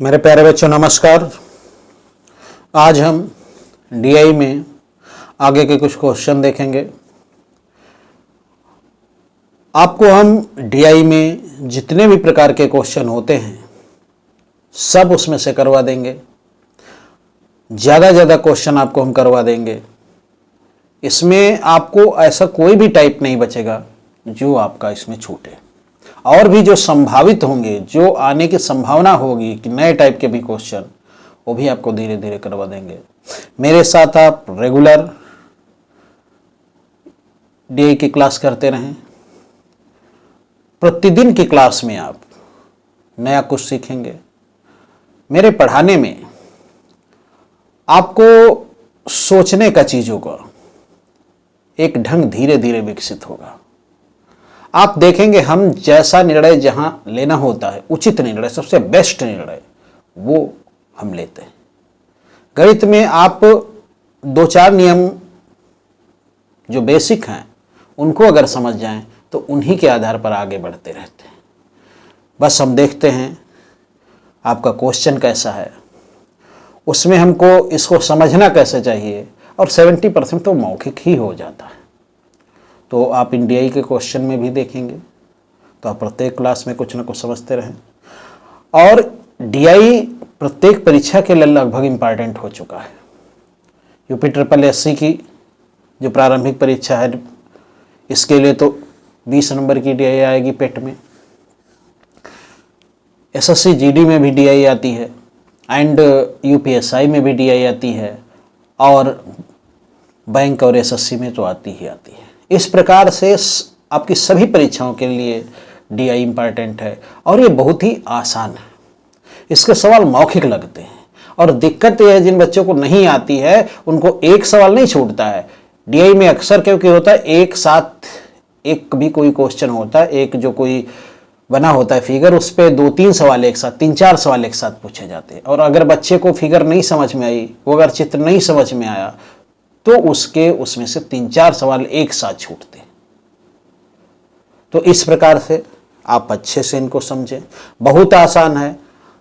मेरे प्यारे बच्चों नमस्कार। आज हम डीआई में आगे के कुछ क्वेश्चन देखेंगे। आपको हम डीआई में जितने भी प्रकार के क्वेश्चन होते हैं सब उसमें से करवा देंगे। ज़्यादा क्वेश्चन आपको हम करवा देंगे। इसमें आपको ऐसा कोई भी टाइप नहीं बचेगा जो आपका इसमें छूटे। और भी जो संभावित होंगे, जो आने की संभावना होगी कि नए टाइप के भी क्वेश्चन, वो भी आपको धीरे धीरे करवा देंगे। मेरे साथ आप रेगुलर डीआई की क्लास करते रहें। प्रतिदिन की क्लास में आप नया कुछ सीखेंगे। मेरे पढ़ाने में आपको सोचने का चीज़ों का एक ढंग धीरे धीरे विकसित होगा। आप देखेंगे हम जैसा निर्णय जहां लेना होता है, उचित निर्णय, सबसे बेस्ट निर्णय, वो हम लेते हैं। गणित में आप 2-4 नियम जो बेसिक हैं उनको अगर समझ जाएं तो उन्हीं के आधार पर आगे बढ़ते रहते हैं। बस हम देखते हैं आपका क्वेश्चन कैसा है, उसमें हमको इसको समझना कैसे चाहिए, और 70% तो मौखिक ही हो जाता है। तो आप इन डीआई के क्वेश्चन में भी देखेंगे तो आप प्रत्येक क्लास में कुछ ना कुछ समझते रहें। और डीआई प्रत्येक परीक्षा के लिए लगभग इम्पॉर्टेंट हो चुका है। यूपी की जो प्रारंभिक परीक्षा है, इसके लिए तो 20 नंबर की डीआई आएगी पेट में। एसएससी जीडी में भी डीआई आती है, एंड यूपीएसआई में भी डीआई आती है, और बैंक और एसएससी में तो आती ही आती है। इस प्रकार से आपकी सभी परीक्षाओं के लिए डीआई इम्पॉर्टेंट है, और ये बहुत ही आसान है। इसके सवाल मौखिक लगते हैं, और दिक्कत यह है जिन बच्चों को नहीं आती है उनको एक सवाल नहीं छूटता है। डीआई में अक्सर क्योंकि होता है एक साथ एक भी कोई क्वेश्चन होता है, एक जो कोई बना होता है फिगर, उस पर 2-3 सवाल एक साथ, 3-4 सवाल एक साथ पूछे जाते हैं। और अगर बच्चे को फिगर नहीं समझ में आई, वो अगर चित्र नहीं समझ में आया, तो उसमें से 3-4 सवाल एक साथ छूटते। तो इस प्रकार से आप अच्छे से इनको समझें। बहुत आसान है।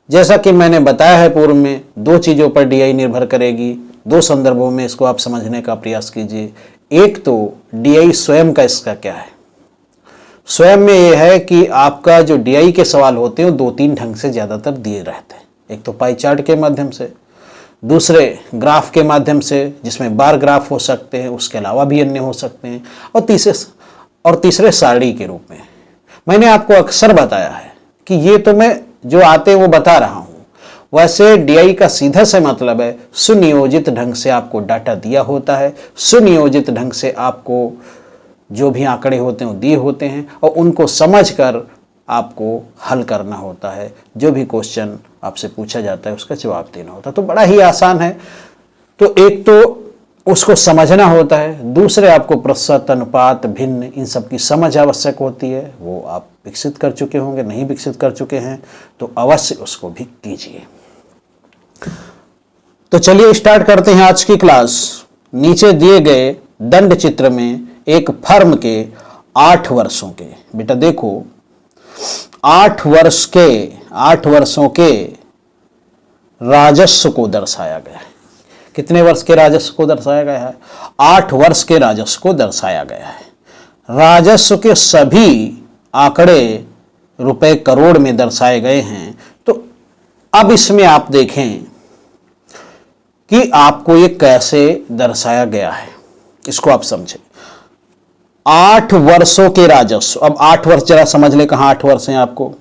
जैसा कि मैंने बताया है पूर्व में, 2 चीज़ों पर डीआई निर्भर करेगी। 2 संदर्भों में इसको आप समझने का प्रयास कीजिए। एक तो डीआई स्वयं का इसका क्या है। स्वयं में यह है कि आपका जो डीआई के सवाल होते हैं वो 2-3 ढंग से ज़्यादातर दिए रहते हैं। एक तो पाई चार्ट के माध्यम से, दूसरे ग्राफ के माध्यम से, जिसमें बार ग्राफ हो सकते हैं, उसके अलावा भी अन्य हो सकते हैं, और तीसरे सारणी के रूप में। मैंने आपको अक्सर बताया है कि ये तो मैं जो आते हैं वो बता रहा हूँ। वैसे डीआई का सीधा से मतलब है सुनियोजित ढंग से आपको डाटा दिया होता है, सुनियोजित ढंग से आपको जो भी आंकड़े होते हैं वो दिए होते हैं, और उनको समझकर आपको हल करना होता है। जो भी क्वेश्चन आपसे पूछा जाता है उसका जवाब देना होता है। तो बड़ा ही आसान है। तो एक तो उसको समझना होता है, दूसरे आपको प्रतिशत, अनुपात, भिन्न, इन सब की समझ आवश्यक होती है। वो आप विकसित कर चुके होंगे, नहीं विकसित कर चुके हैं तो अवश्य उसको भी कीजिए। तो चलिए स्टार्ट करते हैं आज की क्लास। नीचे दिए गए दंड चित्र में एक फर्म के 8 वर्षों के, बेटा देखो 8 वर्षों के राजस्व को दर्शाया गया है। कितने वर्ष के राजस्व को दर्शाया गया है? 8 वर्ष के राजस्व को दर्शाया गया है। राजस्व के सभी आंकड़े रुपए करोड़ में दर्शाए गए हैं। तो अब इसमें आप देखें कि आपको ये कैसे दर्शाया गया है, इसको आप समझें। 8 वर्षों के राजस्व। अब 8 वर्ष जरा समझ ले कहाँ 8 वर्ष हैं आपको।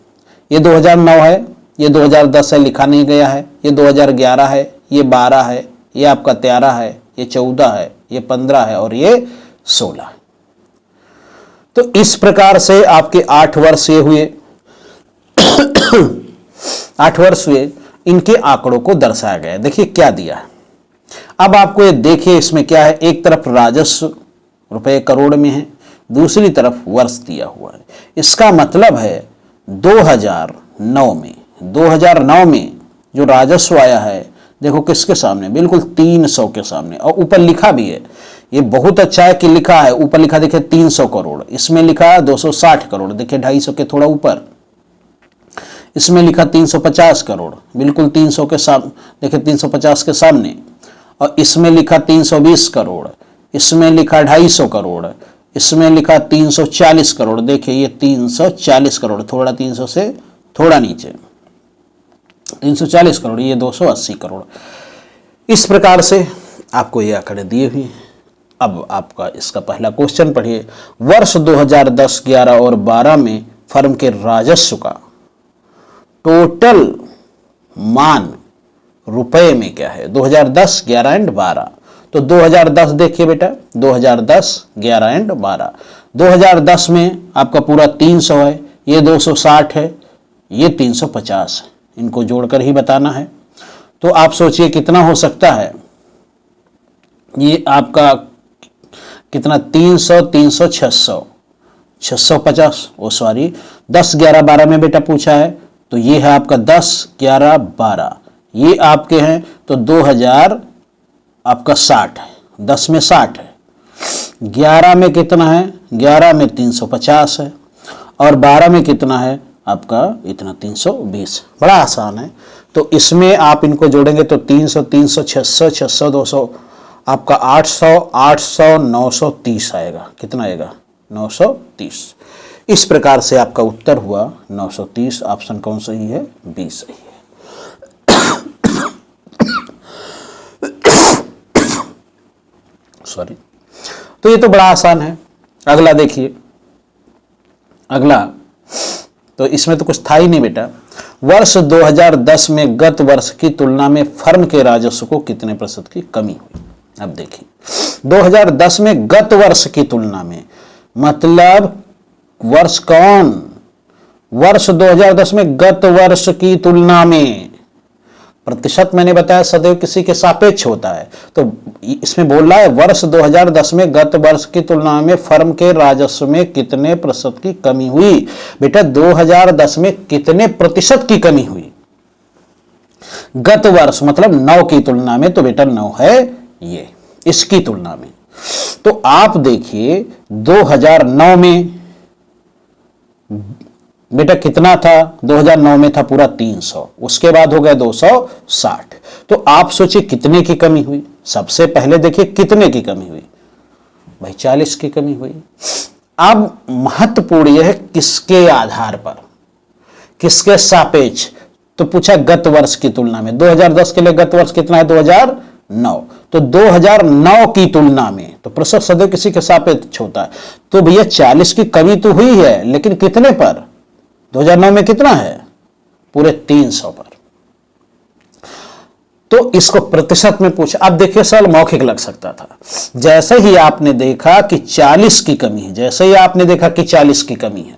ये 2009 है, ये 2010 है, लिखा नहीं गया है, ये 2011 है, ये 12 है, ये आपका 13 है, ये 14 है, ये 15 है, और ये 16 है। तो इस प्रकार से आपके 8 वर्ष ये हुए 8 वर्ष हुए, इनके आंकड़ों को दर्शाया गया है। देखिए क्या दिया है। अब आपको ये देखिए इसमें क्या है। एक तरफ राजस्व रुपए करोड़ में है, दूसरी तरफ वर्ष दिया हुआ है। इसका मतलब है 2009 में जो राजस्व आया है, देखो किसके सामने, बिल्कुल 300 के सामने, और ऊपर लिखा भी है। ये बहुत अच्छा है कि लिखा है, ऊपर लिखा देखिए 300 करोड़, इसमें लिखा है 260 करोड़, देखिए 250 के थोड़ा ऊपर। इसमें लिखा 350 करोड़, बिल्कुल 300 के सामने, देखिए 350 के सामने, और इसमें लिखा 320 करोड़, इसमें लिखा 250 करोड़, इसमें लिखा 340 करोड़। देखिए ये 340 करोड़, थोड़ा 300 से थोड़ा नीचे 340 करोड़, ये 280 करोड़। इस प्रकार से आपको ये आंकड़े दिए हुए हैं। अब आपका इसका पहला क्वेश्चन पढ़िए। वर्ष 2010, 11 और 12 में फर्म के राजस्व का टोटल मान रुपए में क्या है? 2010, 11 एंड 12। तो 2010 देखिए बेटा, 2010, 11 एंड 12। 2010 में आपका पूरा 300 है, ये 260 है, ये 350 है, इनको जोड़कर ही बताना है। तो आप सोचिए कितना हो सकता है? ये आपका कितना? 300, 300, 600, 650, ओ सॉरी 10, 11, 12 में बेटा पूछा है, तो ये है आपका 10, 11, 12, ये आपके हैं तो 2000 आपका 60 है, 10 में 60 है, 11 में कितना है? 11 में 350 है, और 12 में कितना है आपका? इतना 320। बड़ा आसान है। तो इसमें आप इनको जोड़ेंगे तो 300, 300, 600, 600, 200, आपका 800, 800, 930 आएगा। कितना आएगा? 930। इस प्रकार से आपका उत्तर हुआ 930। ऑप्शन कौन सही है? बी सही है। सॉरी। तो ये तो बड़ा आसान है। अगला देखिए, अगला तो इसमें तो कुछ था ही नहीं बेटा। वर्ष 2010 में गत वर्ष की तुलना में फर्म के राजस्व को कितने प्रतिशत की कमी हुई? अब देखिए 2010 में गत वर्ष की तुलना में, मतलब वर्ष कौन? वर्ष 2010 में गत वर्ष की तुलना में। प्रतिशत मैंने बताया सदैव किसी के सापेक्ष होता है, तो इसमें बोल रहा है वर्ष 2010 में गत वर्ष की तुलना में फर्म के राजस्व में कितने प्रतिशत की कमी हुई। बेटा 2010 में कितने प्रतिशत की कमी हुई? गत वर्ष मतलब 9 की तुलना में, तो बेटा 9 है ये, इसकी तुलना में। तो आप देखिए 2009 में बेटा कितना था? 2009 में था पूरा 300, उसके बाद हो गया 260। तो आप सोचिए कितने की कमी हुई। सबसे पहले देखिए कितने की कमी हुई भाई? 40 की कमी हुई। अब महत्वपूर्ण यह है किसके आधार पर, किसके सापेक्ष। तो पूछा गत वर्ष की तुलना में, 2010 के लिए गत वर्ष कितना है? 2009। तो 2009 की तुलना में, तो प्रतिशत सदैव किसी के सापेक्ष होता है। तो भैया 40 की कमी तो हुई है, लेकिन कितने पर? 2009 में कितना है? पूरे 300 पर। तो इसको प्रतिशत में पूछा। अब देखिए सवाल मौखिक लग सकता था। जैसे ही आपने देखा कि 40 की कमी है, जैसे ही आपने देखा कि 40 की कमी है,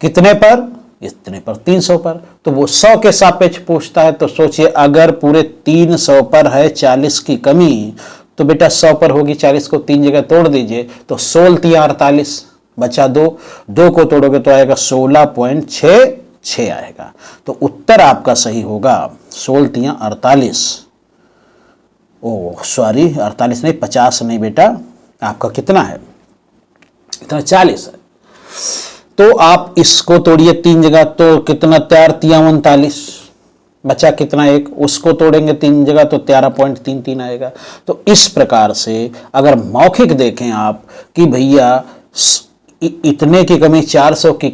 कितने पर? इतने पर, 300 पर। तो वो 100 के सापेक्ष पूछता है। तो सोचिए अगर पूरे 300 पर है 40 की कमी, तो बेटा 100 पर होगी। 40 को 3 जगह तोड़ दीजिए, तो 16 तिया 48, बचा 2, 2 को तोड़ोगे तो आएगा 16.66 आएगा। तो उत्तर आपका सही होगा 16 तिया 48। ओह सॉरी, 48 नहीं, 50 नहीं बेटा, आपका कितना है? इतना 40 है। तो आप इसको तोड़िए 3 जगह, तो कितना? 4 तिया 39, बचा कितना? 1, उसको तोड़ेंगे 3 जगह तो 13.33 आएगा। तो इस प्रकार से अगर मौखिक देखें आप कि भैया इतने की कमी 400 की,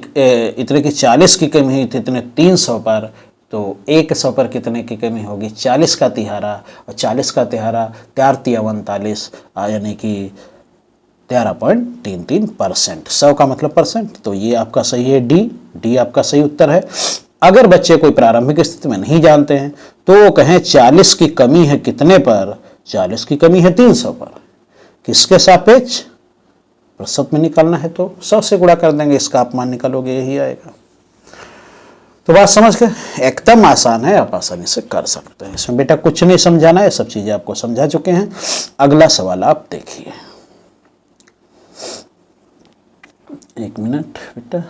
इतने की 40 की कमी हुई थी, इतने 300 पर, तो 100 पर कितने की कमी होगी? 40 का तिहारा, और 40 का तिहारा 4 तिया 39, यानी कि 13.33%। 100 का मतलब परसेंट। तो ये आपका सही है, डी आपका सही उत्तर है। अगर बच्चे कोई प्रारंभिक स्थिति में नहीं जानते हैं तो कहें 40 की कमी है कितने पर? 40 की कमी है 300 पर। किसके सापेक्ष? प्रतिशत में निकालना है तो 100 से गुणा कर देंगे, इसका आप मान निकालोगे, यही आएगा। तो बात समझ गए? एकदम आसान है, आप आसानी से कर सकते हैं। इसमें बेटा कुछ नहीं समझाना है, सब चीजें आपको समझा चुके हैं। अगला सवाल आप देखिए। 1 मिनट बेटा।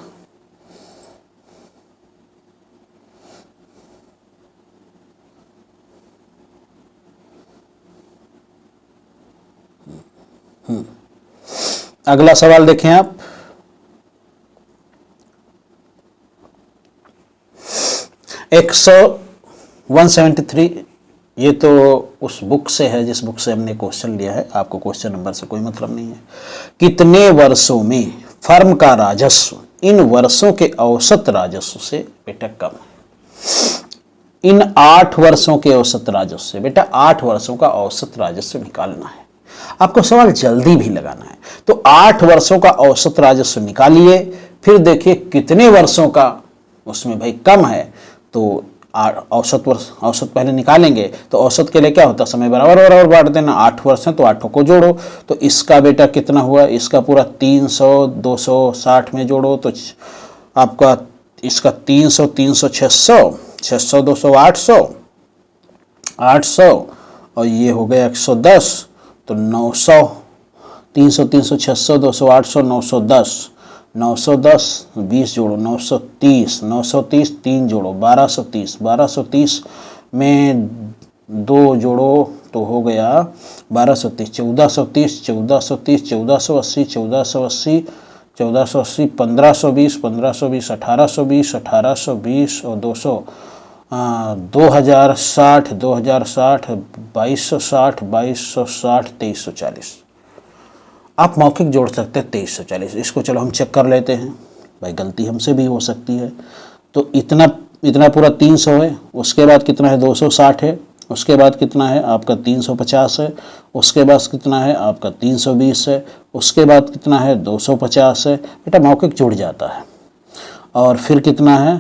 अगला सवाल देखें आप। 173 ये तो उस बुक से है जिस बुक से हमने क्वेश्चन लिया है, आपको क्वेश्चन नंबर से कोई मतलब नहीं है। कितने वर्षों में फर्म का राजस्व इन वर्षों के औसत राजस्व से बेटा कम है? इन 8 वर्षों के औसत राजस्व से बेटा 8 वर्षों का औसत राजस्व निकालना है। आपको सवाल जल्दी भी लगाना है, तो 8 वर्षों का औसत राजस्व निकालिए, फिर देखिए कितने वर्षों का उसमें भाई कम है, तो औसत पहले निकालेंगे। तो औसत के लिए क्या होता है, समय बराबर बराबर बांट देना। 8 वर्ष है तो 8 को जोड़ो, तो इसका बेटा कितना हुआ, इसका पूरा 300 260 में जोड़ो तो आपका इसका 300 300 600 600 200 800 800 और ये हो गया 110, तो 900 300 300 600 200 800 910 910 20 जोड़ो 930 930 3 जोड़ो 1230 1230 में 2 जोड़ो तो हो गया 1230 1430 1430 1480 1480 1480 1520 1520 1820 1820 और 200 2060 2060 2260 2260 2340। आप मौखिक जोड़ सकते हैं 2340। इसको चलो हम चेक कर लेते हैं, भाई गलती हमसे भी हो सकती है। तो इतना पूरा 300 है, उसके बाद कितना है 260 है, उसके बाद कितना है आपका 350 है, उसके बाद कितना है आपका 320 है, उसके बाद कितना है 250 है। बेटा मौखिक जुड़ जाता है। और फिर कितना है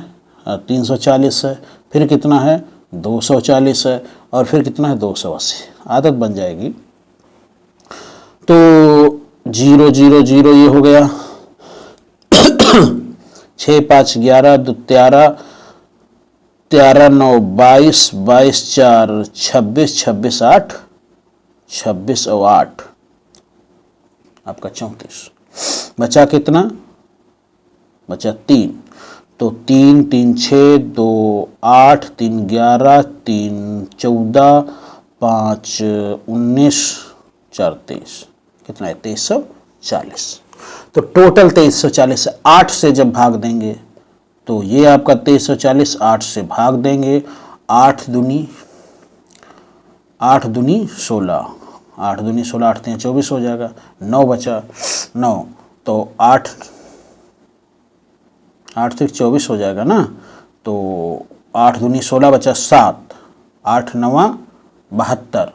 340 है, फिर कितना है 240 है, और फिर कितना है 280। आदत बन जाएगी। तो 0 0 0 ये हो गया 6 5 11 2 13 13 9 22 22 4 26 26 8 26 और 8 आपका 34। बचा कितना, बचा 3। तो 3 3 6 2 8 3 11 3 14 5 19 4 23 कितना है 2340। तो टोटल 2340 से 8 से जब भाग देंगे तो ये आपका 2340 8 से भाग देंगे, 8 दूनी 16 8 दूनी 16 8 3 24 हो जाएगा। 9 बचा 9, तो 8 8 से 24 हो जाएगा ना। तो 8 दूनी 16 बचा 7, 8 9 72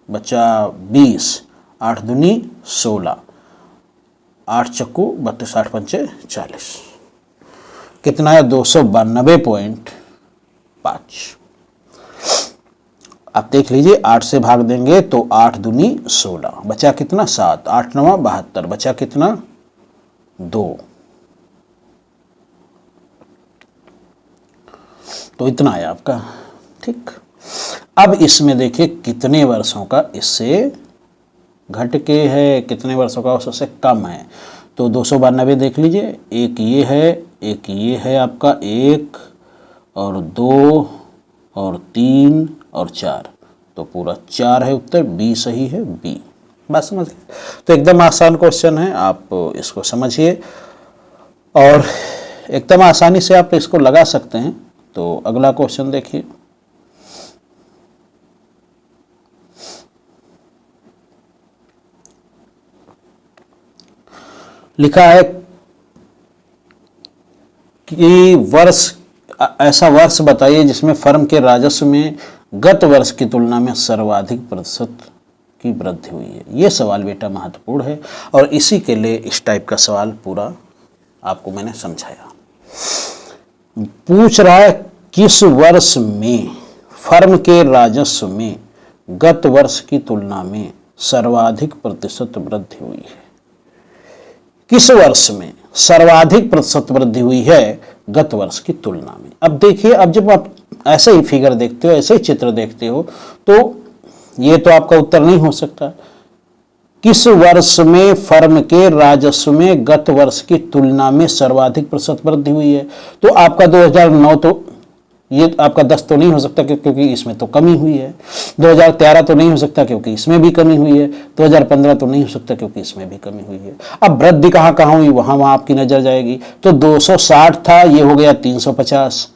बचा 20, 8 दूनी 16, 8 चक्कू 32 8 पंचे 40। कितना है 292.5। आप देख लीजिए 8 से भाग देंगे तो 8 दूनी 16 बचा कितना 7, 8 9 72 बचा कितना 2। तो इतना है आपका। ठीक, अब इसमें देखिए कितने वर्षों का इससे घट के है, कितने वर्षों का उससे कम है। तो 292 देख लीजिए, एक ये है, एक ये है आपका 1 और 2 और 3 और 4, तो पूरा 4 है उत्तर। बी सही है, बी। बात समझ गए। तो एकदम आसान क्वेश्चन है, आप इसको समझिए और एकदम आसानी से आप इसको लगा सकते हैं। तो अगला क्वेश्चन देखिए। लिखा है कि ऐसा वर्ष बताइए जिसमें फर्म के राजस्व में गत वर्ष की तुलना में सर्वाधिक प्रतिशत की वृद्धि हुई है। ये सवाल बेटा महत्वपूर्ण है और इसी के लिए इस टाइप का सवाल पूरा आपको मैंने समझाया। पूछ रहा है किस वर्ष में फर्म के राजस्व में गत वर्ष की तुलना में सर्वाधिक प्रतिशत वृद्धि हुई है। किस वर्ष में सर्वाधिक प्रतिशत वृद्धि हुई है गत वर्ष की तुलना में। अब देखिए, अब जब आप ऐसे ही फिगर देखते हो, ऐसे ही चित्र देखते हो, तो ये तो आपका उत्तर नहीं हो सकता। किस वर्ष में फर्म के राजस्व में गत वर्ष की तुलना में सर्वाधिक प्रतिशत वृद्धि हुई है, तो आपका 2009 तो ये आपका 10 तो नहीं हो सकता क्योंकि इसमें तो कमी हुई है। 2013 तो नहीं हो सकता क्योंकि इसमें भी कमी हुई है। 2015 तो नहीं हो सकता क्योंकि इसमें भी कमी हुई है। अब वृद्धि कहाँ कहाँ हुई वहाँ आपकी नजर जाएगी। तो 260 था, ये हो गया 350,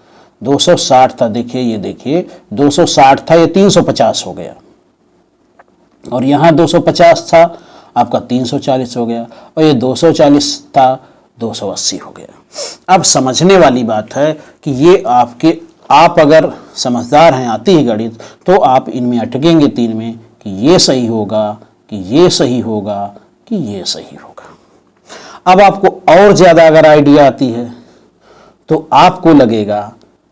260 था, देखिए ये देखिए 260 था, ये 350 हो गया, और यहाँ 250 था आपका 340 हो गया, और ये 240 था 280 हो गया। अब समझने वाली बात है कि ये आप अगर समझदार हैं, आती है गणित, तो आप इनमें अटकेंगे तीन में कि ये सही होगा, कि ये सही होगा, कि ये सही होगा। अब आपको और ज़्यादा अगर आइडिया आती है तो आपको लगेगा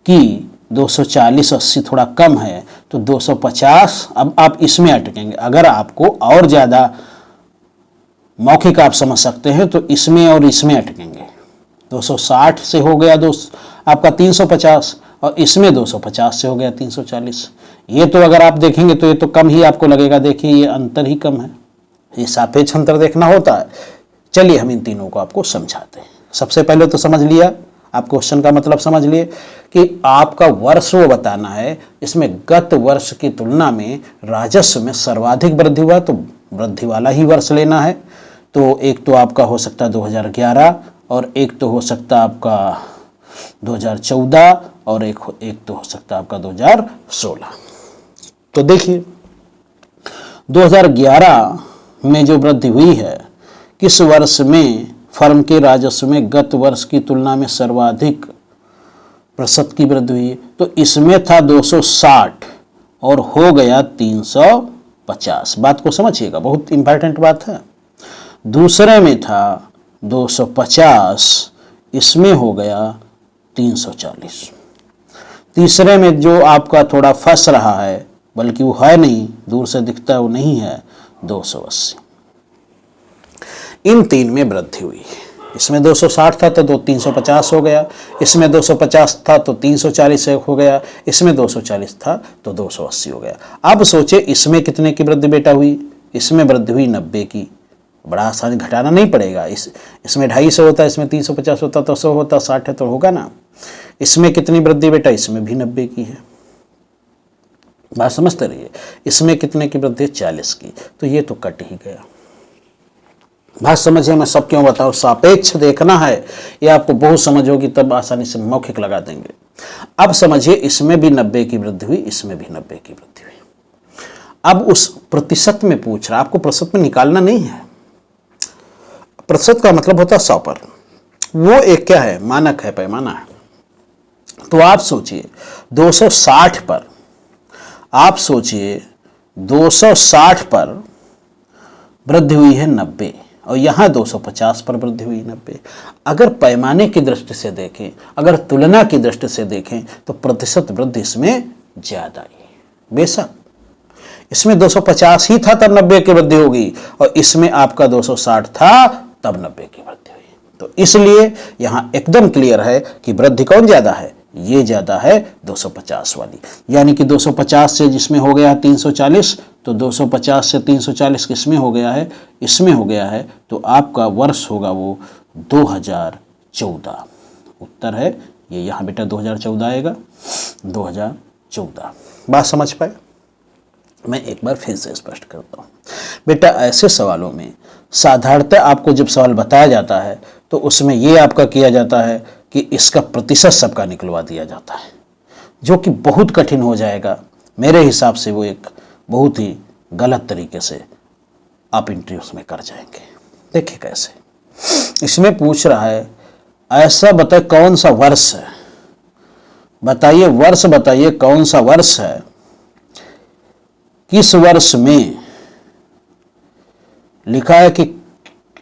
कि 240 80 थोड़ा कम है, तो 250, अब आप इसमें अटकेंगे। अगर आपको और ज़्यादा मौखिक आप समझ सकते हैं तो इसमें और इसमें अटकेंगे। 260 से हो गया आपका 350, और इसमें 250 से हो गया 340। ये तो अगर आप देखेंगे तो ये तो कम ही आपको लगेगा, देखिए ये अंतर ही कम है, ये सापेक्ष अंतर देखना होता है। चलिए हम इन तीनों को आपको समझाते हैं। सबसे पहले तो समझ लिया, आप क्वेश्चन का मतलब समझ लिए कि आपका वर्ष वो बताना है इसमें गत वर्ष की तुलना में राजस्व में सर्वाधिक वृद्धि हुआ, तो वृद्धि वाला ही वर्ष लेना है। तो एक तो आपका हो सकता है 2011, और एक तो हो सकता है आपका 2014, और एक तो हो सकता है आपका 2016। तो देखिए 2011 में जो वृद्धि हुई है, किस वर्ष में फर्म के राजस्व में गत वर्ष की तुलना में सर्वाधिक प्रतिशत की वृद्धि हुई, तो इसमें था 260 और हो गया 350। बात को समझिएगा, बहुत इंपॉर्टेंट बात है। दूसरे में था 250, इसमें हो गया 340। तीसरे में जो आपका थोड़ा फंस रहा है, बल्कि वो है नहीं, दूर से दिखता है वो नहीं है, 280। इन तीन में वृद्धि हुई। इसमें 260 था तो 350 हो गया, इसमें 250 था तो 340 हो गया, इसमें 240 था तो 280 हो गया। अब सोचे इसमें कितने की वृद्धि बेटा हुई? इसमें वृद्धि हुई 90 की। बड़ा आसानी, घटाना नहीं पड़ेगा। इसमें 250 होता, इसमें 350 होता तो 100 होता, 60 है तो होगा ना। इसमें कितनी वृद्धि बेटा? इसमें भी 90 की है। बात समझते रहिए। इसमें कितने की वृद्धि? 40 की। तो ये तो कट ही गया। बात समझिए, मैं सब क्यों बताऊँ, सापेक्ष देखना है, ये आपको बहुत समझ होगी तब आसानी से मौखिक लगा देंगे। अब समझिए, इसमें भी 90 की वृद्धि हुई, इसमें भी 90 की वृद्धि हुई। अब उस प्रतिशत में पूछ रहा, आपको प्रतिशत में निकालना नहीं है। प्रतिशत का मतलब होता है 100 पर। वो एक क्या है? मानक है, पैमाना है। तो आप सोचिए 260 पर, आप सोचिए 260 पर वृद्धि हुई है 90, और यहाँ 250 पर वृद्धि हुई 90। अगर पैमाने की दृष्टि से देखें, अगर तुलना की दृष्टि से देखें, तो प्रतिशत वृद्धि इसमें ज़्यादा है। बेशक इसमें 250 ही था तब 90 की वृद्धि होगी, और इसमें आपका 260 था तब 90 की वृद्धि हुई। तो इसलिए यहाँ एकदम क्लियर है कि वृद्धि कौन ज़्यादा है? ये ज़्यादा है 250 वाली। यानी कि 250 से जिसमें हो गया है 340, तो 250 से 340 किसमें हो गया है? इसमें हो गया है। तो आपका वर्ष होगा वो 2014। उत्तर है ये, यहाँ बेटा 2014 आएगा, 2014। बात समझ पाए? मैं एक बार फिर से स्पष्ट करता हूँ बेटा। ऐसे सवालों में साधारणतः आपको जब सवाल बताया जाता है तो उसमें ये आपका किया जाता है कि इसका प्रतिशत सबका निकलवा दिया जाता है, जो कि बहुत कठिन हो जाएगा। मेरे हिसाब से वो एक बहुत ही गलत तरीके से आप एंट्री उसमें कर जाएंगे। देखिए कैसे, इसमें पूछ रहा है ऐसा बताए कौन सा वर्ष है, बताइए वर्ष, बताइए कौन सा वर्ष है, किस वर्ष में लिखा है कि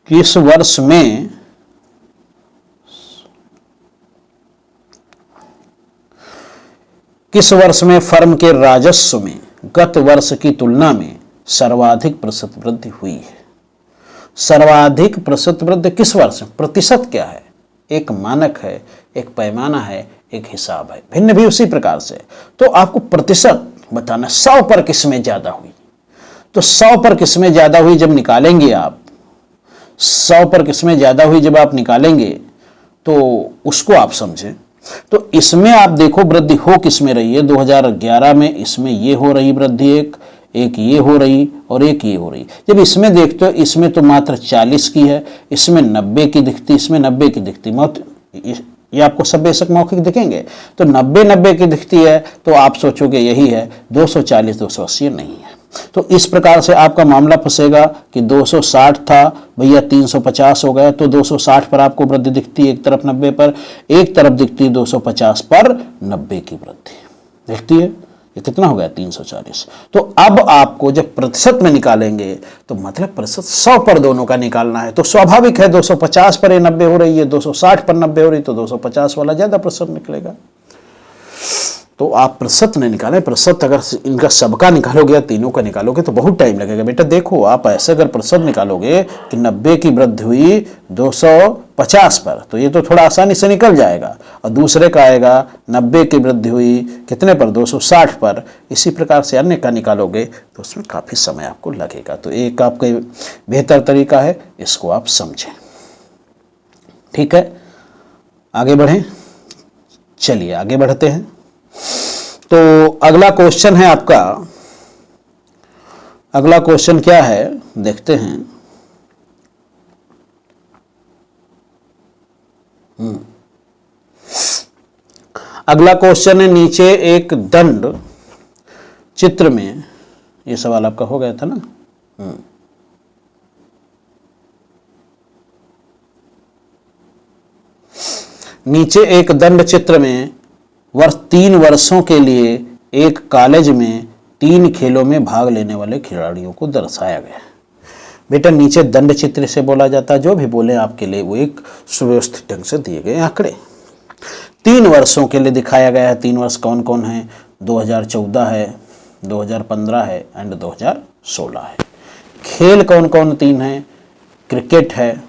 किस वर्ष में फर्म के राजस्व में गत वर्ष की तुलना में सर्वाधिक प्रतिशत वृद्धि हुई है। सर्वाधिक प्रतिशत वृद्धि किस वर्ष में? प्रतिशत क्या है? एक मानक है, एक पैमाना है, एक हिसाब है, भिन्न भी उसी प्रकार से। तो आपको प्रतिशत बताना, 100 पर किसमें ज्यादा हुई, तो 100 पर किसमें ज्यादा हुई जब निकालेंगे आप, 100 पर किसमें ज्यादा हुई जब आप निकालेंगे तो उसको आप समझें। तो इसमें आप देखो वृद्धि हो किसमें रही है? 2011 में इसमें ये हो रही वृद्धि, एक ये हो रही और एक ये हो रही। जब इसमें देखते हो, इसमें तो मात्र 40 की है, इसमें 90 की दिखती, इसमें 90 की दिखती। ये आपको सब बेशक मौखिक दिखेंगे। तो 90-90 की दिखती है तो आप सोचोगे यही है, 240-280 नहीं है। तो इस प्रकार से आपका मामला फंसेगा कि 260 था भैया 350 हो गया, तो 260 पर आपको वृद्धि दिखती है एक तरफ 90 पर, एक तरफ दिखती है 250 पर 90 की वृद्धि दिखती है। ये कितना हो गया 340। तो अब आपको जब प्रतिशत में निकालेंगे तो मतलब प्रतिशत 100 पर दोनों का निकालना है। तो स्वाभाविक है 250 पर ये 90 हो रही है, 260 पर 90 हो रही, तो 250 वाला ज्यादा प्रतिशत निकलेगा। तो आप प्रतिशत नहीं निकालें, प्रतिशत अगर इनका सबका निकालोगे या तीनों का निकालोगे तो बहुत टाइम लगेगा। बेटा देखो, आप ऐसे अगर प्रतिशत निकालोगे कि 90 की वृद्धि हुई 250 पर, तो ये तो थोड़ा आसानी से निकल जाएगा। और दूसरे का आएगा 90 की वृद्धि हुई कितने पर, 260 पर। इसी प्रकार से अन्य का निकालोगे तो उसमें काफ़ी समय आपको लगेगा। तो एक आपका बेहतर तरीका है, इसको आप समझें। ठीक है, आगे बढ़ें। चलिए आगे बढ़ते हैं। तो अगला क्वेश्चन है आपका, अगला क्वेश्चन क्या है देखते हैं। अगला क्वेश्चन है, नीचे एक दंड चित्र में, ये सवाल आपका हो गया था ना। नीचे एक दंड चित्र में 3 वर्षों के लिए एक कॉलेज में 3 खेलों में भाग लेने वाले खिलाड़ियों को दर्शाया गया। बेटा नीचे दंड चित्र से बोला जाता है, जो भी बोले आपके लिए वो एक सुव्यवस्थित ढंग से दिए गए आंकड़े। 3 वर्षों के लिए दिखाया गया है। 3 वर्ष कौन कौन है, 2014 है, 2015 है एंड 2016 है। खेल कौन कौन 3 है, क्रिकेट है,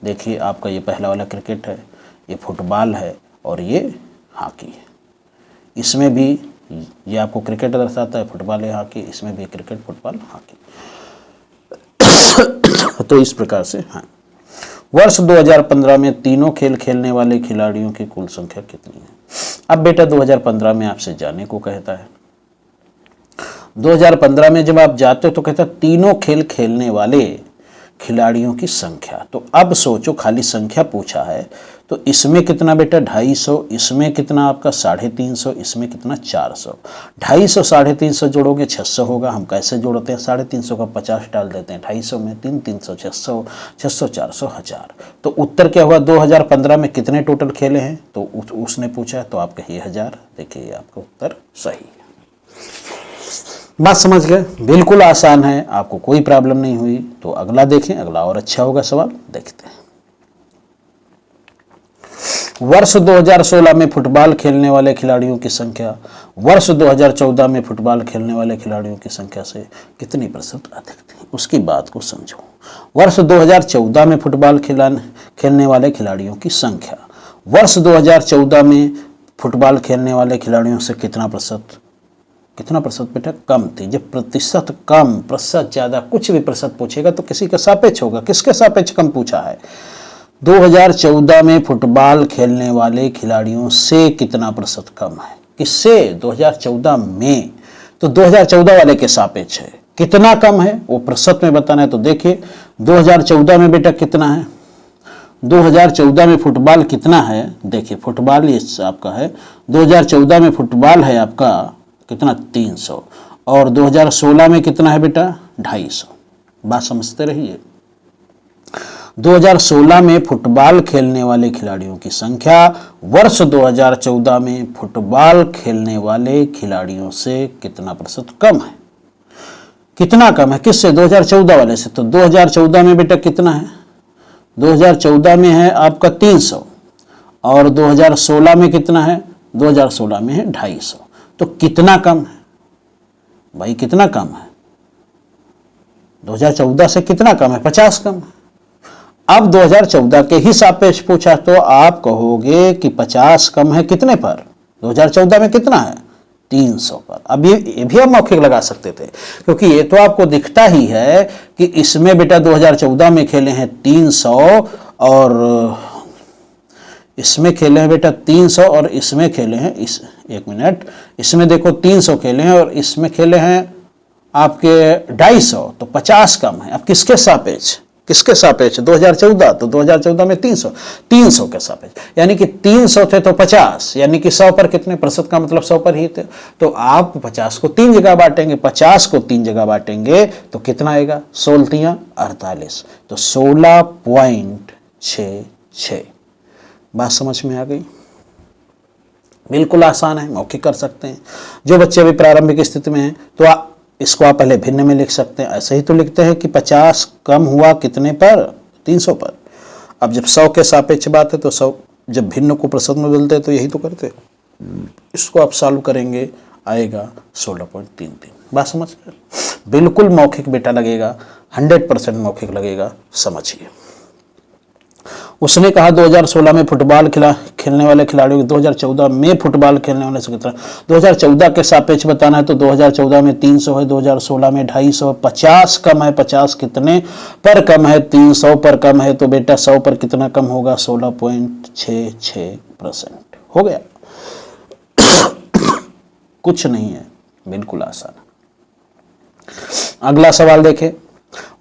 देखिए आपका ये पहला वाला क्रिकेट है, ये फुटबॉल है और ये हॉकी है। इसमें भी ये आपको क्रिकेट दर्शाता है, फुटबॉल है, हॉकी, इसमें भी क्रिकेट, फुटबॉल, हॉकी। तो इस प्रकार से हाँ, वर्ष 2015 में तीनों खेल खेलने वाले खिलाड़ियों की कुल संख्या कितनी है। अब बेटा 2015 में आपसे जाने को कहता है। 2015 में जब आप जाते हो तो कहता है तीनों खेल खेलने वाले खिलाड़ियों की संख्या। तो अब सोचो, खाली संख्या पूछा है तो इसमें कितना बेटा 250, इसमें कितना आपका 350, इसमें कितना 400। 250 350 जोड़ोगे 600 होगा। हम कैसे जोड़ते हैं, 350 का 50 डाल देते हैं 250 में, 3 300 600, 600 400 1000। तो उत्तर क्या हुआ, 2015 में कितने टोटल खेले हैं, तो उसने पूछा तो आप कहिए 1000। देखिए आपका उत्तर सही है। बात समझ गए, बिल्कुल आसान है, आपको कोई प्रॉब्लम नहीं हुई। तो अगला देखें, अगला और अच्छा होगा सवाल, देखते हैं। वर्ष 2016 में फुटबॉल खेलने वाले खिलाड़ियों की संख्या वर्ष 2014 में फुटबॉल खेलने वाले खिलाड़ियों की संख्या से कितनी प्रतिशत अधिक थी, उसकी बात को समझो। वर्ष 2014 में फुटबॉल खेलने वाले खिलाड़ियों की संख्या वर्ष 2014 में फुटबॉल खेलने वाले खिलाड़ियों से कितना प्रतिशत बेटा कम थी। जब प्रतिशत कम, प्रतिशत ज़्यादा, कुछ भी प्रतिशत पूछेगा तो किसी का सापेक्ष होगा। किसके सापेक्ष कम पूछा है, 2014 में फुटबॉल खेलने वाले खिलाड़ियों से कितना प्रतिशत कम है। किससे, 2014 में, तो 2014 वाले के सापेक्ष है। कितना कम है वो प्रतिशत में बताना है। तो देखिए 2014 में बेटा कितना है, 2014 में फुटबॉल कितना है, देखिए फुटबॉल ये आपका है, 2014 में फुटबॉल है आपका कितना 300 और 2016 में कितना है बेटा 250। बात समझते रहिए। 2016 में फुटबॉल खेलने वाले खिलाड़ियों की संख्या वर्ष 2014 में फुटबॉल खेलने वाले खिलाड़ियों से कितना प्रतिशत कम है। कितना कम है, किससे, 2014 वाले से। तो 2014 में बेटा कितना है, 2014 में है आपका 300 और 2016 में कितना है, 2016 में है 250। तो कितना कम है भाई, कितना कम है, 2014 से कितना कम है, 50 कम है। अब 2014 के ही सापेक्ष पूछा तो आप कहोगे कि 50 कम है कितने पर, 2014 में कितना है 300 पर। अब ये भी आप मौखिक लगा सकते थे, क्योंकि ये तो आपको दिखता ही है कि इसमें बेटा 2014 में खेले हैं 300 और इसमें खेले हैं बेटा 300 और इसमें खेले हैं एक मिनट, इसमें देखो 300 खेले हैं और इसमें खेले हैं आपके 250, तो 50 कम है। अब किसके सापेक्ष, किसके सापेक्ष? 2014, तो 2014 में 300 के सापेक्ष, यानी कि 300 थे तो 50, यानी कि 100 पर कितने प्रतिशत का मतलब 100 पर ही थे। तो आप 50 को 3 जगह बांटेंगे, 50 को 3 जगह बांटेंगे तो कितना आएगा? 16 48, तो 16.66। बात समझ में आ गई? बिल्कुल आसान है, मौखिक कर सकते हैं। जो बच्चे अभी प्रारंभिक स्थिति में हैं तो इसको आप पहले भिन्न में लिख सकते हैं। ऐसे ही तो लिखते हैं कि 50 कम हुआ कितने पर? 300 पर। अब जब 100 के सापेक्ष बात है तो 100 जब भिन्न को प्रतिशत में बदलते हैं तो यही तो करते हैं। इसको आप सॉल्व करेंगे, आएगा 16.33। बात समझ गए? बिल्कुल मौखिक बेटा लगेगा, 100% मौखिक लगेगा, समझिए। उसने कहा 2016 में फुटबॉल खेलने वाले खिलाड़ियों, 2014 में फुटबॉल खेलने वाले से कितना? 2014 के सापेक्ष बताना है तो 2014 में 300 है, 2016 में 250, 50 कम है, 50 कितने पर कम है? 300 पर कम है, तो बेटा 100 पर कितना कम होगा? 16.66% हो गया। कुछ नहीं है, बिल्कुल आसान। अगला सवाल देखें।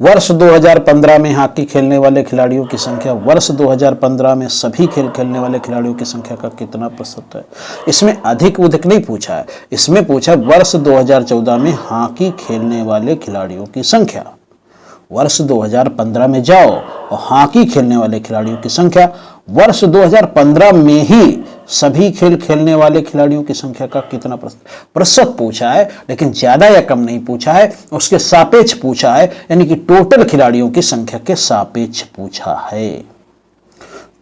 वर्ष 2015 में हॉकी खेलने वाले खिलाड़ियों की संख्या वर्ष 2015 में सभी खेल खेलने वाले खिलाड़ियों की संख्या का कितना प्रतिशत है? इसमें अधिक उधिक नहीं पूछा है, इसमें पूछा वर्ष 2014 में हॉकी खेलने वाले खिलाड़ियों की संख्या। वर्ष 2015 में जाओ और हॉकी खेलने वाले खिलाड़ियों की संख्या, वर्ष 2015 में ही सभी खेल खेलने वाले खिलाड़ियों की संख्या का कितना प्रतिशत पूछा है, लेकिन ज्यादा या कम नहीं पूछा है, उसके सापेक्ष पूछा है, यानी कि टोटल खिलाड़ियों की संख्या के सापेक्ष पूछा है।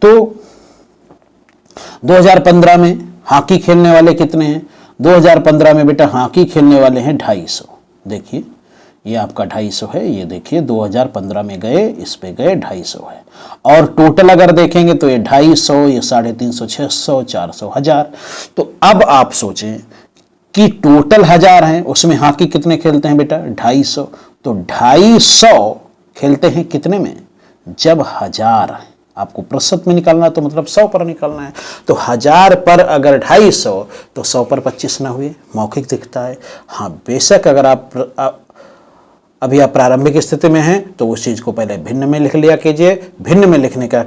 तो 2015 में हॉकी खेलने वाले कितने हैं? 2015 में बेटा हॉकी खेलने वाले हैं 250। देखिए ये आपका 250 है, ये देखिए 2015 में गए, इस पे गए 250 है। और टोटल अगर देखेंगे तो ये 250, ये 350, 600, 400, 1000। तो अब आप सोचें कि टोटल 1000 हैं, उसमें हॉकी कितने खेलते हैं बेटा? 250। तो 250 खेलते हैं कितने में? जब 1000 है। आपको प्रतिशत में निकालना तो मतलब 100 पर निकालना है। तो 1000 पर अगर 250 तो 100 पर 25 ना हुए, मौखिक दिखता है। हाँ बेशक अगर अभी आप प्रारंभिक स्थिति में हैं तो उस चीज को पहले भिन्न में लिख लिया कीजिए। भिन्न में लिखने का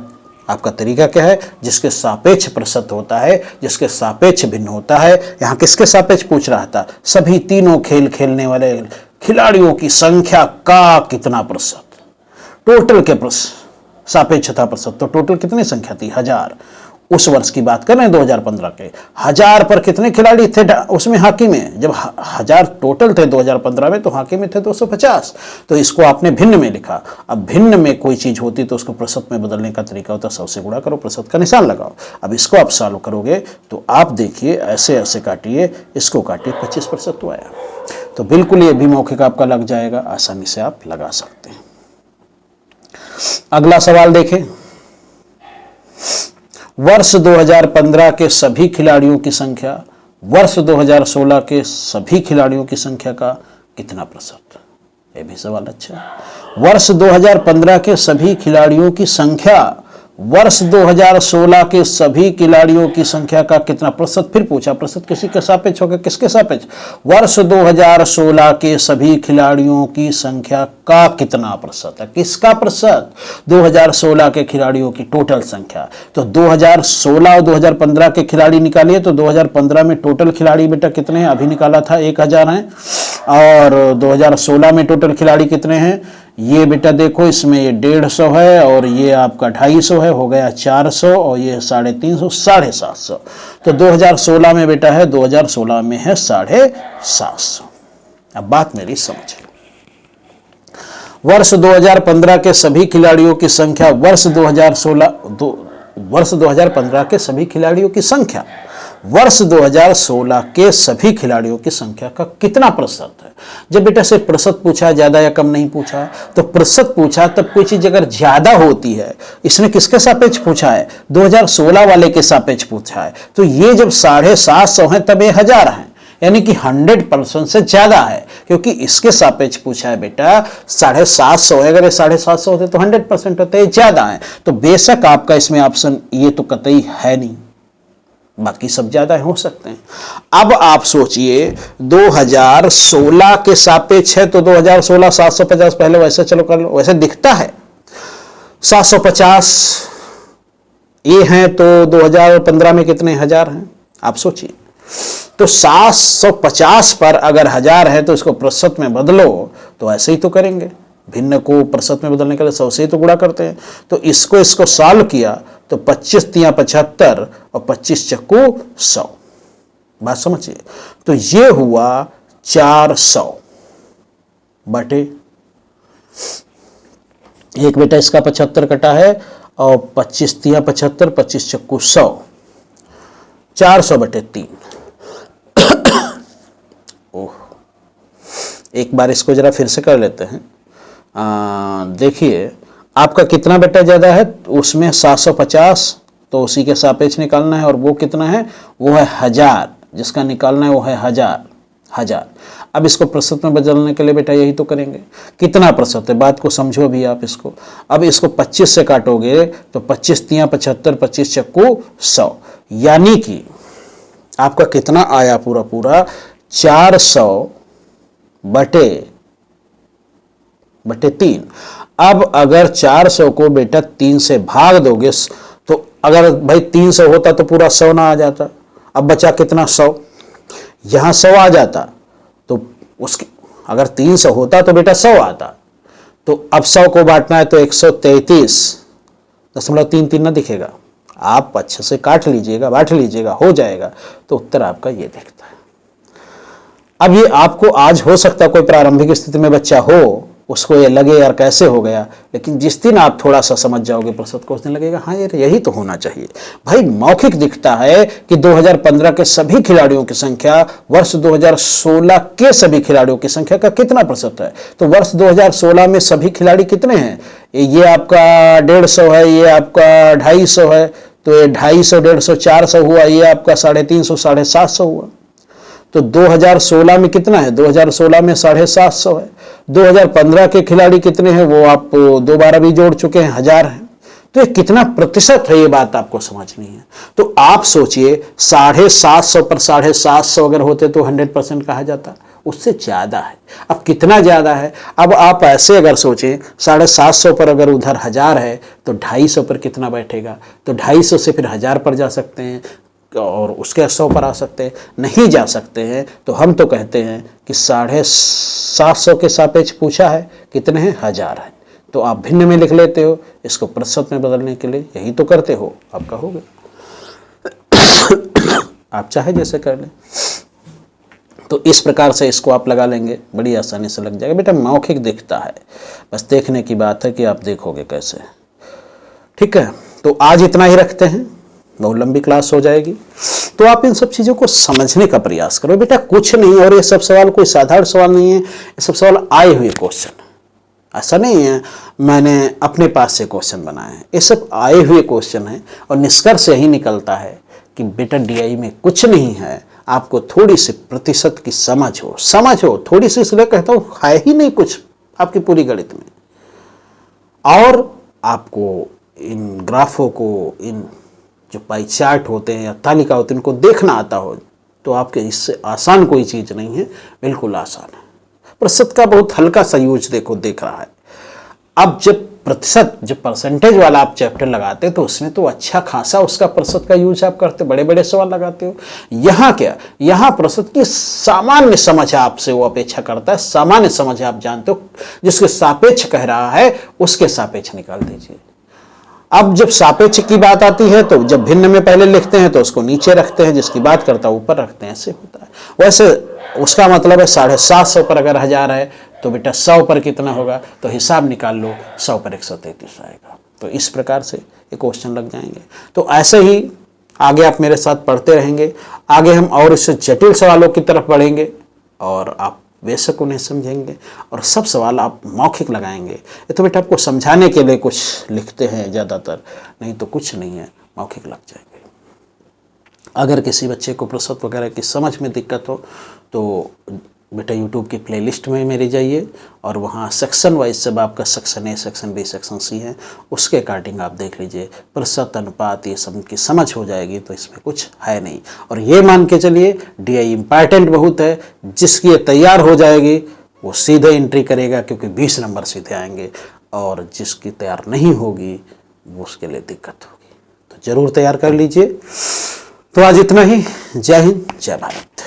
आपका तरीका क्या है? जिसके सापेक्ष प्रतिशत होता है, जिसके सापेक्ष भिन्न होता है। यहाँ किसके सापेक्ष पूछ रहा था? सभी तीनों खेल खेलने वाले खिलाड़ियों की संख्या का कितना प्रतिशत? टोटल के सापेक्ष था प्रतिशत, तो टोटल कितनी संख्या थी? 1000। उस वर्ष की बात कर रहे हैं 2015 के। 1000 पर कितने खिलाड़ी थे उसमें हॉकी में? जब 1000 टोटल थे 2015 में तो हॉकी में थे 250। तो इसको आपने भिन्न में लिखा। अब भिन्न में कोई चीज होती तो उसको प्रतिशत में बदलने का तरीका होता 100 से गुणा करो, प्रतिशत का निशान लगाओ। अब इसको आप सॉल्व करोगे तो आप देखिए ऐसे ऐसे काटिए, इसको काटिए, 25% तो आया। तो बिल्कुल ये भी मौखिक आपका लग जाएगा, आसानी से आप लगा सकते हैं। अगला सवाल देखें। वर्ष 2015 के सभी खिलाड़ियों की संख्या वर्ष 2016 के सभी खिलाड़ियों की संख्या का कितना प्रतिशत? यह भी सवाल अच्छा है। वर्ष 2015 के सभी खिलाड़ियों की संख्या वर्ष 2016 के सभी खिलाड़ियों की संख्या का कितना प्रतिशत? फिर पूछा प्रतिशत किसी के सापेक्ष होगा, किसके सापेक्ष? वर्ष 2016 के सभी खिलाड़ियों की संख्या का कितना प्रतिशत है? किसका प्रतिशत? 2016 के खिलाड़ियों की टोटल संख्या। तो 2016 और 2015 के खिलाड़ी निकालिए तो 2015 में टोटल खिलाड़ी बेटा कितने हैं? अभी निकाला था 1000 हैं। और 2016 में टोटल खिलाड़ी कितने हैं? ये बेटा देखो इसमें ये 150 है और ये आपका 250 है, हो गया 400 और ये 350, 750। तो 2016 में बेटा है, 2016 में है 750। अब बात मेरी समझिए। वर्ष 2015 के सभी खिलाड़ियों की संख्या वर्ष 2015 के सभी खिलाड़ियों की संख्या वर्ष 2016 के सभी खिलाड़ियों की संख्या का कितना प्रतिशत है? जब बेटा से प्रतिशत पूछा, ज्यादा या कम नहीं पूछा, तो प्रतिशत पूछा तब कोई चीज अगर ज्यादा होती है, इसने किसके सापेक्ष पूछा है? 2016 वाले के सापेक्ष पूछा है। तो ये जब 750 है तब ये 1000 है, यानी कि 100% से ज्यादा है, क्योंकि इसके सापेक्ष पूछा है बेटा। 750 है, अगर ये 750 होते तो 100% होते, ज्यादा है। तो बेशक आपका इसमें ऑप्शन ये तो कतई है नहीं, बाकी सब ज्यादा हो सकते हैं। अब आप सोचिए 2016 के सापेक्ष है तो 2016 750, पहले वैसे चलो कर लो, वैसे दिखता है 750 ये हैं तो 2015 में कितने हजार हैं आप सोचिए। तो 750 पर अगर 1000 है तो इसको प्रतिशत में बदलो, तो ऐसे ही तो करेंगे, भिन्न को प्रतिशत में बदलने के लिए 100 से ही तो गुणा करते हैं। तो इसको सॉल्व किया तो 25 तिया 75 और 25 चक्कू 100, बात समझिए। तो ये हुआ 400 बटे एक, बेटा इसका 75 कटा है और 25 तिया 75, 25 चक्कू 100, 400 बटे 3। ओह, एक बार इसको जरा फिर से कर लेते हैं। देखिए आपका कितना बेटा ज़्यादा है, उसमें 750 तो उसी के सापेक्ष निकालना है, और वो कितना है, वो है 1000, जिसका निकालना है वो है 1000। अब इसको प्रतिशत में बदलने के लिए बेटा यही तो करेंगे। कितना प्रतिशत है, बात को समझो अभी आप इसको। अब इसको 25 से काटोगे तो 25 तिया 75, 25 चक्कू 100, यानी कि आपका कितना आया पूरा 400 बटे 3। अब अगर 400 को बेटा 3 से भाग दोगे तो अगर भाई 300 होता तो पूरा 100 ना आ जाता, अब बचा कितना 100, यहां 100 आ जाता तो उसके अगर 300 होता तो बेटा 100 आता, तो अब 100 को बांटना है तो 133.33 ना दिखेगा, आप अच्छे से काट लीजिएगा, बांट लीजिएगा, हो जाएगा। तो उत्तर आपका ये दिखता है। अब ये आपको आज हो सकता है कोई प्रारंभिक स्थिति में बच्चा हो, उसको ये लगे यार कैसे हो गया, लेकिन जिस दिन आप थोड़ा सा समझ जाओगे प्रतिशत को, उस दिन लगेगा हाँ यार यही तो होना चाहिए। भाई मौखिक दिखता है कि 2015 के सभी खिलाड़ियों की संख्या वर्ष 2016 के सभी खिलाड़ियों की संख्या का कितना प्रतिशत है। तो वर्ष 2016 में सभी खिलाड़ी कितने हैं, ये आपका 150 है, ये आपका 250 है, तो ये 250, 150, 400 हुआ, ये आपका 350, 750 हुआ। तो 2016 में कितना है, 2016 में 750 है। 2015 के खिलाड़ी कितने हैं, वो आप दोबारा भी जोड़ चुके हैं, 1000 है। तो ये कितना प्रतिशत है, ये बात आपको समझनी है। तो आप सोचिए 750 पर 750 अगर होते तो 100% कहा जाता, उससे ज्यादा है। अब कितना ज्यादा है, अब आप ऐसे अगर सोचें 750 पर अगर उधर 1000 है तो 250 पर कितना बैठेगा, तो 250 से फिर 1000 पर जा सकते हैं और उसके 100 पर आ सकते हैं, नहीं जा सकते हैं। तो हम तो कहते हैं कि 750 के सापेक्ष पूछा है, कितने हैं, 1000 है। तो आप भिन्न में लिख लेते हो, इसको प्रतिशत में बदलने के लिए यही तो करते हो, आपका हो गया। आप चाहे जैसे कर लें। तो इस प्रकार से इसको आप लगा लेंगे, बड़ी आसानी से लग जाएगा। बेटा मौखिक दिखता है, बस देखने की बात है कि आप देखोगे कैसे। ठीक है, तो आज इतना ही रखते हैं, बहुत लंबी क्लास हो जाएगी। तो आप इन सब चीज़ों को समझने का प्रयास करो बेटा, कुछ नहीं। और ये सब सवाल कोई साधारण सवाल नहीं है, ये सब सवाल आए हुए क्वेश्चन, ऐसा नहीं है मैंने अपने पास से क्वेश्चन बनाए हैं, ये सब आए हुए क्वेश्चन हैं। और निष्कर्ष यही निकलता है कि बेटा डीआई में कुछ नहीं है, आपको थोड़ी सी प्रतिशत की समझ हो थोड़ी सी, इसलिए कहता हूँ है ही नहीं कुछ आपकी पूरी गणित में। और आपको इन ग्राफों को, इन जो पाई चार्ट होते हैं या तालिका होती है, इनको देखना आता हो तो आपके इससे आसान कोई चीज़ नहीं है, बिल्कुल आसान है। प्रतिशत का बहुत हल्का सा यूज देख रहा है। अब जब प्रतिशत, जब परसेंटेज वाला आप चैप्टर लगाते हैं तो उसमें तो अच्छा खासा उसका प्रतिशत का यूज आप करते, बड़े बड़े सवाल लगाते हो। यहाँ क्या, यहाँ प्रतिशत की सामान्य समझ आपसे वो अपेक्षा करता है, सामान्य समझ आप जानते हो, जिसके सापेक्ष कह रहा है उसके सापेक्ष निकाल दीजिए। अब जब सापेक्ष की बात आती है तो जब भिन्न में पहले लिखते हैं तो उसको नीचे रखते हैं, जिसकी बात करता है ऊपर रखते हैं, ऐसे होता है। वैसे उसका मतलब है 750 पर अगर 1000 है तो बेटा 100 पर कितना होगा, तो हिसाब निकाल लो, 100 पर 133 आएगा। तो इस प्रकार से ये क्वेश्चन लग जाएंगे। तो ऐसे ही आगे आप मेरे साथ पढ़ते रहेंगे, आगे हम और इससे जटिल सवालों की तरफ बढ़ेंगे और आप बेशक उन्हें समझेंगे और सब सवाल आप मौखिक लगाएंगे। ये तो बेटा आपको समझाने के लिए कुछ लिखते हैं ज़्यादातर, नहीं तो कुछ नहीं है, मौखिक लग जाएंगे। अगर किसी बच्चे को प्रतिशत वगैरह की समझ में दिक्कत हो तो बेटा यूट्यूब की प्लेलिस्ट में मेरे जाइए और वहाँ सेक्शन वाइज सब आपका section A, section B, section C है, उसके अकॉर्डिंग आप देख लीजिए, प्रतिशत, अनुपात, ये सब की समझ हो जाएगी। तो इसमें कुछ है नहीं। और ये मान के चलिए डीआई इम्पॉर्टेंट बहुत है, जिसकी ये तैयार हो जाएगी वो सीधे एंट्री करेगा, क्योंकि 20 नंबर सीधे आएंगे। और जिसकी तैयार नहीं होगी वो उसके लिए दिक्कत होगी। तो ज़रूर तैयार कर लीजिए। तो आज इतना ही। जय हिंद, जय भारत।